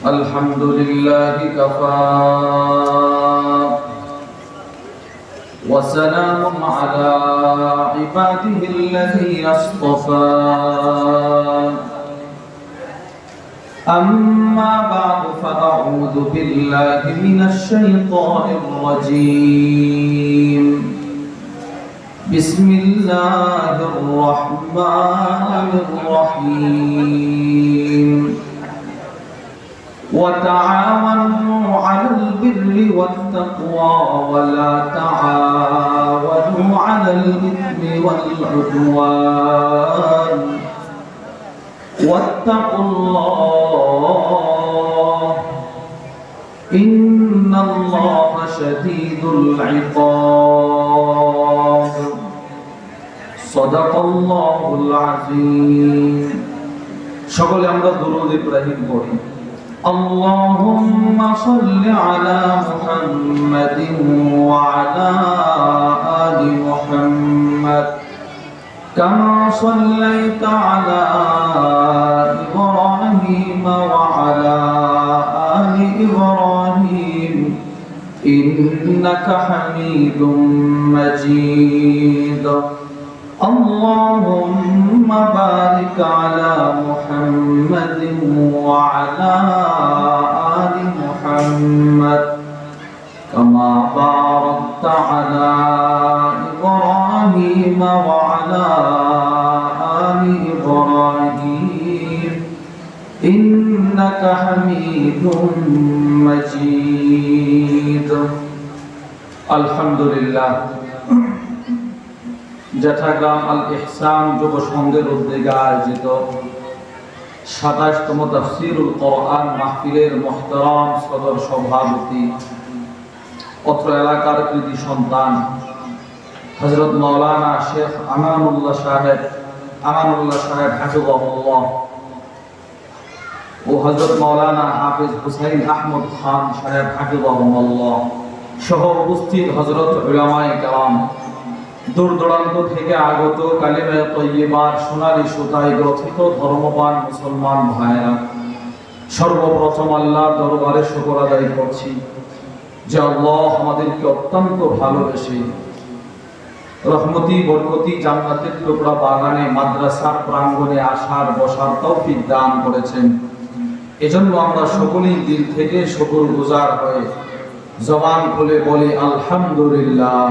الحمد لله كفى وسلام على عباده الذين اصطفى أما بعد فأعوذ بالله من الشيطان الرجيم بسم الله الرحمن الرحيم وتعاونوا على البر والتقوى ولا تعاونوا على الإثم والعدوان واتقوا الله إن الله شديد العقاب صدق الله العظيم সকলে আমরা দুরূদ ইব্রাহিম পড়ি اللهم صل على محمد وعلى آل محمد كما صليت على إبراهيم وعلى آل إبراهيم إنك حميد مجيد اللهم بارك على محمد وعلى آل محمد كما باركت على إبراهيم وعلى آل إبراهيم إنك حميد مجيد الحمد لله জেঠাগ্রাম আল ইহসান যুব সংঘের উদ্যোগে আয়োজিত ২৭তম তাফসীরুল কোরআন মাহফিলের মুহতারাম সদর সভাপতি অত্র এলাকার কৃতি সন্তান হযরত মাওলানা শেখ আমানুল্লাহ সাহেব হাফিজাহুল্লাহ ও হযরত মাওলানা হাফিজ হুসাইন আহমদ খান সাহেব হাফিজাহুল্লাহ সহ উপস্থিত হযরত উলামায়ে কেরাম, দূর দূরান্ত থেকে আগত কালিমায়ে তয়্যিবার সোনালী সুতায় গ্রথিত ধর্মবান মুসলমান ভাইরা, সর্বপ্রথম আল্লাহর দরবারে শুকর আদায় করছি যে আল্লাহ আমাদেরকে অত্যন্ত ভালোবেসে রহমতি বরকতি জান্নাতের টুকরা বাগানে মাদ্রাসার প্রাঙ্গণে আসার বসার তৌফিক দান করেছেন। এজন্য আমরা সকলেই দিল থেকে শুকরগুজার হয়ে জবান খুলে বলি আলহামদুলিল্লাহ।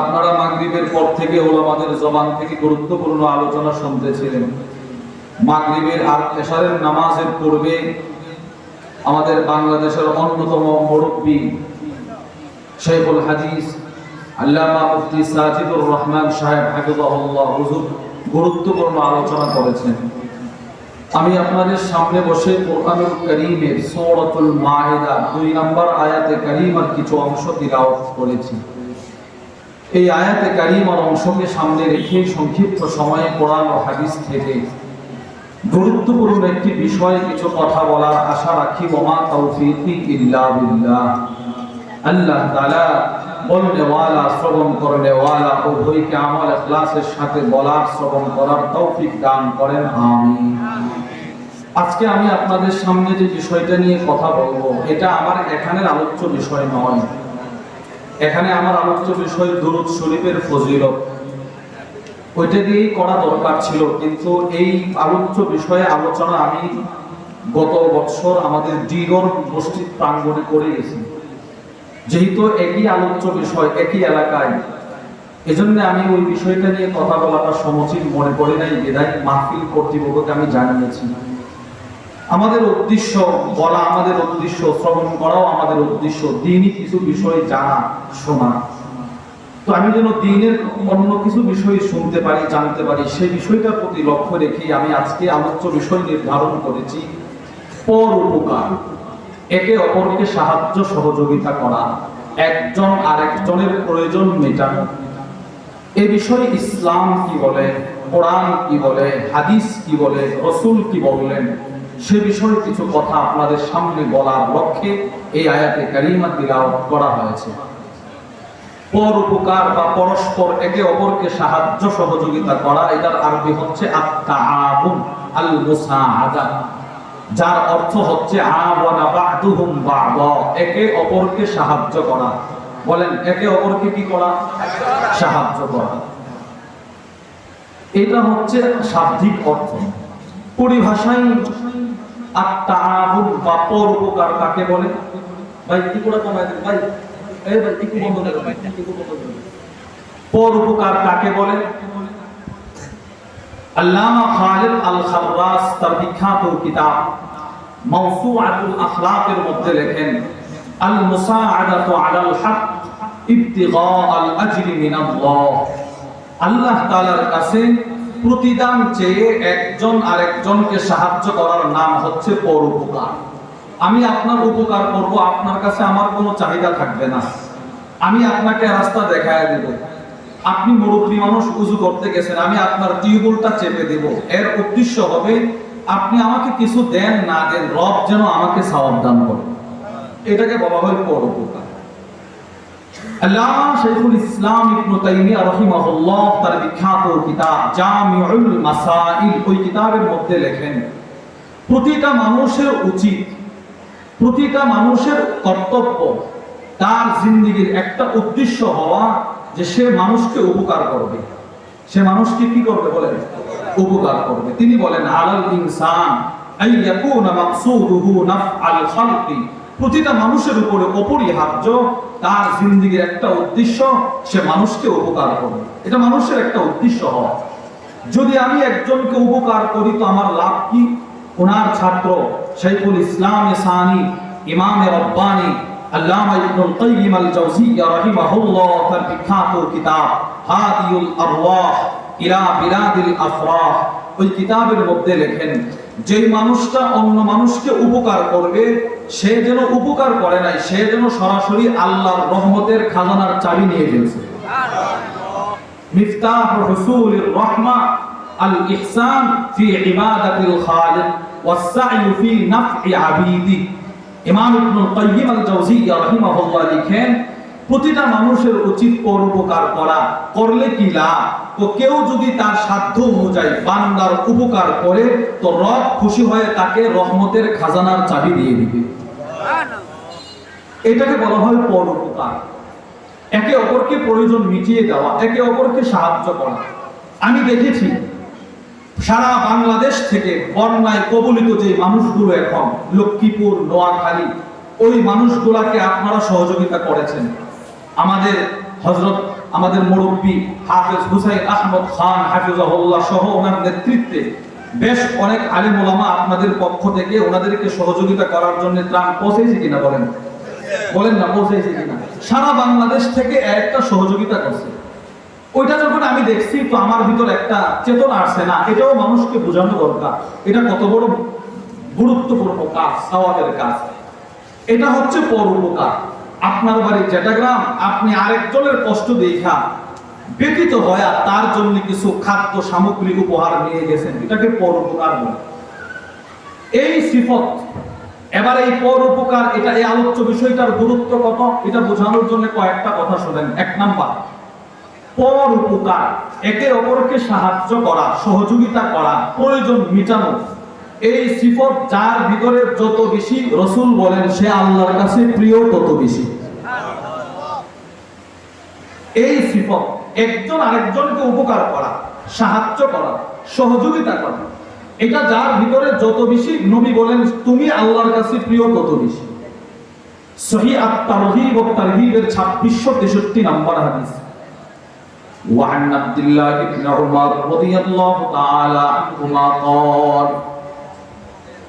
আপনারা মাগরিবের পর থেকে ওলামাদের জবান থেকে গুরুত্বপূর্ণ আলোচনা শুনতেছিলেন। মাগরিবের আর এশারের নামাজের পূর্বে আমাদের বাংলাদেশের অন্যতম মুরব্বী শাইখুল হাদিস আল্লামা মুফতি সাজিদুর রহমান সাহেব হাফিজাহুল্লাহ হুজুর গুরুত্বপূর্ণ আলোচনা করেছেন। আমি আপনাদের সামনে বসে কোরআনুল কারীমের সূরাতুল মাইদা ২ নম্বর আয়াতে কারীমার কিছু অংশ তিলাওয়াত করেছি। এই আয়াতে কারীমার অংশকে সামনে রেখে সংক্ষিপ্ত সময়ে কোরআন ও হাদিস থেকে গুরুত্বপূর্ণ একটি বিষয়ে কিছু কথা বলার আশা রাখি। ওমা তাওফীকি ইল্লা বিল্লাহ। আল্লাহ তাআলা বলনেওয়ালা শ্রবণ করনেওয়ালা উভয়কে আমল ইখলাসের সাথে বলার শ্রবণ করার তৌফিক দান করেন, আমিন। আজকে আমি আপনাদের সামনে যে বিষয়টা নিয়ে কথা বলবো, এটা আমার এখানের আলোচ্য বিষয় নয়। এখানে আমার আলোচ্য বিষয় দুরূদ শরীফের ফজিলত, ওইটা দিয়েই করা দরকার ছিল, কিন্তু এই আলোচ্য বিষয়ে আলোচনা আমি গত বছর আমাদের ডিগর মসজিদ প্রাঙ্গণে করে গেছি। যেহেতু একই আলোচ্য বিষয় একই এলাকায়, এজন্য আমি ওই বিষয়টা নিয়ে কথা বলাটা সমুচিত মনে করি নাই, বিধায় মাহফিল কর্তৃপক্ষকে আমি জানিয়েছি। আমাদের উদ্দেশ্য বলা, আমাদের উদ্দেশ্য শ্রবণ করাও, আমাদের উদ্দেশ্য দ্বীনি কিছু বিষয় জানা শোনা। তো আমি যেন দ্বীনের অন্য কিছু বিষয় শুনতে পারি, জানতে পারি, সেই বিষয়টার প্রতি লক্ষ্য রেখে আমি আজকে আলোচ্য বিষয় নির্ধারণ করেছি পর উপকার, একে অপরকে সাহায্য সহযোগিতা করা, একজন আরেকজনের প্রয়োজন মেটানো। এই বিষয়ে ইসলাম কি বলে, কোরআন কি বলে, হাদিস কি বলে, রাসূল কি বললেন, সে বিষয়ে কিছু কথা আপনাদের সামনে বলার লক্ষ্যে এই আয়াতে কারিমা তিলাওয়াত করা হয়েছে। পরোপকার বা পরস্পর একে অপরকে সাহায্য সহযোগিতা করা, এটার আরবি হচ্ছে আত-তাআউন আল-মুসাআদা। যার অর্থ হচ্ছে আওয়ানা বা'দুহুম বা'দা, একে অপরকে সাহায্য করা। বলেন, একে অপরকে কি করা? সাহায্য করা। এটা হচ্ছে শাব্দিক অর্থ। পরিভাষায় আত-তাআবুদ বা পরোপকার কাকে বলে? ভাই কি করে কমায় দেন ভাই, এই ভাই কি বন্ধ করে ভাই, কি বন্ধ করে। পরোপকার কাকে বলে? আল্লামা খালিদ আল-খাররাস তার বিখ্যাত কিতাব মাওসুআতুল আখলাকের মধ্যে লেখেন, আল মুসাআদাতু আলাল হক ইবতিগা আল আজরি মিনাল্লাহ। আল্লাহ তাআলার কাছে প্রতিদান চেয়ে একজন আরেকজনকে সাহায্য করার নাম হচ্ছে পরোপকার। আমি আপনার উপকার করব, আপনার কাছে আমার কোনো চাহিদা থাকবে না। আমি আপনাকে রাস্তা দেখায় দেব। আপনি মুরব্বী মানুষ, উযু করতে গেছেন, আমি আপনার টিউবওয়েলটা চেপে দেব। এর উদ্দেশ্য হবে আপনি আমাকে কিছু দেন না দেন, রব যেন আমাকে সওয়াব দান করে। এটাকে বলা হয় পরোপকার। আল্লামা শাইখুল ইসলাম ইবনে তাইমিয়া রাহিমাহুল্লাহ তার বিখ্যাত কিতাব জামিউল মাসাইল, ওই কিতাবের মধ্যে লেখেন, প্রতিটা মানুষের উচিত, প্রতিটা মানুষের কর্তব্য, তার জিন্দেগীর একটা উদ্দেশ্য হওয়া যে সে মানুষকে উপকার করবে। সে মানুষকে কি করবে বলেন? উপকার করবে। তিনি বলেন, আলাল ইনসান আই ইয়াকুনা মাকসুদুহু নাফআল খালকি, প্রতিটা মানুষের উপরে অপরিহার্য তার জিন্দেগীর একটা উদ্দেশ্য সে মানুষকে উপকার করবে। এটা মানুষের একটা উদ্দেশ্য হওয়া। যদি আমি একজনকে উপকার করি তো আমার লাভ কি? ওনার ছাত্র শাইখুল ইসলাম সানি ইমাম রব্বানি আল্লামা ইবনুল কাইয়িম আল জাওজিয়্যা রাহিমাহুল্লাহ তার বিখ্যাত কিতাব হাদিউল আরওয়াহ ইলা বিলাদিল আফরাহ, ওই কিতাবের মধ্যে লেখেন, যে মানুষটা অন্য মানুষকে উপকার করবে সে যেন উপকার করে নাই, সে যেন সরাসরি আল্লাহর রহমতের খাজানার চাবি নিয়ে ফেলছে। মিফতাহ হুসুলির রাহমা আল ইহসান ফি ইবাদাতিল খালিক ওয়াস সা'য়ু ফি নাফ'i আবিদি। ইমাম ইবনুল কাইয়িম আল জাওজিয়্যা রাহিমাহুল্লাহ লিখেন, প্রতিটা মানুষের উচিত পরোপকার করা। করলে কি লাভ? তো কেউ যদি তার সাধ্য অনুযায়ী বান্দার উপকার করে তো রব খুশি হয়ে তাকে রহমতের খাজানার চাবি দিয়ে দিবে। এটাকে বলা হয় পরোপকার। একে অপরকে প্রয়োজন মিটিয়ে দেওয়া, একে অপরকে সাহায্য করা। আমি দেখেছি সারা বাংলাদেশ থেকে বন্যায় কবলিত যে মানুষগুলো এখন লক্ষ্মীপুর, নোয়াখালী, ওই মানুষগুলাকে আপনারা সহযোগিতা করেছেন। আমাদের হযরত, আমাদের মুরব্বী হাফেজ হুসাইন আহমদ খান হাফিজাহুল্লাহ সহ ওনার নেতৃত্বে বেশ অনেক আলেম ওলামা আপনাদের পক্ষ থেকে ওনাদেরকে সহযোগিতা করার জন্য ত্রাণ পৌঁছেছে কিনা বলেন? বলেন না, পৌঁছেছে কিনা? সারা বাংলাদেশ থেকে একটা সহযোগিতা করছে। ওইটা যখন আমি দেখছি তো আমার ভিতর একটা চেতনা আসছে, না এটাও মানুষকে বোঝানো দরকার, এটা কত বড় গুরুত্বপূর্ণ কাজ, সওয়াবের কাজ। এটা হচ্ছে পরোপকার। আপনার বাড়ি যেটা গ্রাম, আপনি আরেকজনের কষ্ট দেখা ব্যতীত হয় তার জন্য কিছু খাদ্য সামগ্রী উপহার নিয়ে গেছেন, এটাকে পরোপকার বলে। এই সিফত, এবার এই পরোপকার, এটা এই আলোচ্য বিষয়টার গুরুত্ব কত এটা বোঝানোর জন্য কয়েকটা কথা শুনেন। এক নাম্বার, পরোপকার, একে অপরকে সাহায্য করা, সহযোগিতা করা, প্রয়োজন মিটানো। এই সিফত যার ভিতরে যত বেশি, রাসূল বলেন সে আল্লাহর কাছে প্রিয় তত বেশি। এই সিফত, একজন আরেকজনকে উপকার করা, সাহায্য করা, সহযোগিতা করা, এটা যার ভিতরে যত বেশি, নবী বলেন তুমি আল্লাহর কাছে প্রিয় তত বেশি। সহিহ আত-তারগীব ওয়া তারহীবের 2663 নম্বর হাদিস। وعن عبد الله بن عمر رضي الله تعالى عنهما قال,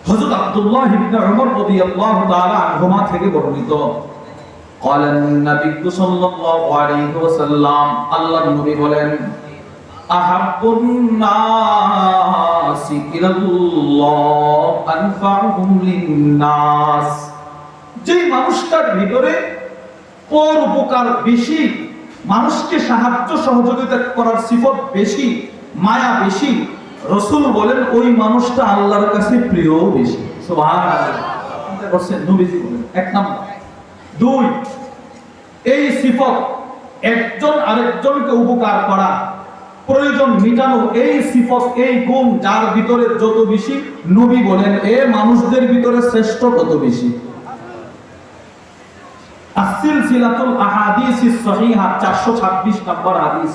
হযরত আব্দুল্লাহ ইবনে উমর রাদিয়াল্লাহু তাআলা আনহুমা থেকে বর্ণিত, قال النبي صلى الله عليه وسلم, আল্লাহর নবী বলেন, আহাব্বুন নাসি ইলাল্লাহ আনফাউহুম লিন-নাস, যে মানুষটার ভিতরে পরোপকার বেশি, মানুষকে সাহায্য সহযোগিতা করার সিফত বেশি, মায়া বেশি, রাসূল বলেন ওই মানুষটা আল্লাহর কাছে প্রিয় বেশি। সুবহানাল্লাহ। চিন্তা করছেন, নবীজি বলেন। এক নাম্বার। দুই, এই সিফত একজন আরেকজনকে উপকার করা, প্রয়োজন মিটানো এই সিফত, এই গুণ যার ভিতরে যত বেশি, নবী বলেন এ মানুষদের ভিতরে শ্রেষ্ঠ তত বেশি। আসিলসিলাতুল আহাদিস সহিহা 426 নম্বর হাদিস।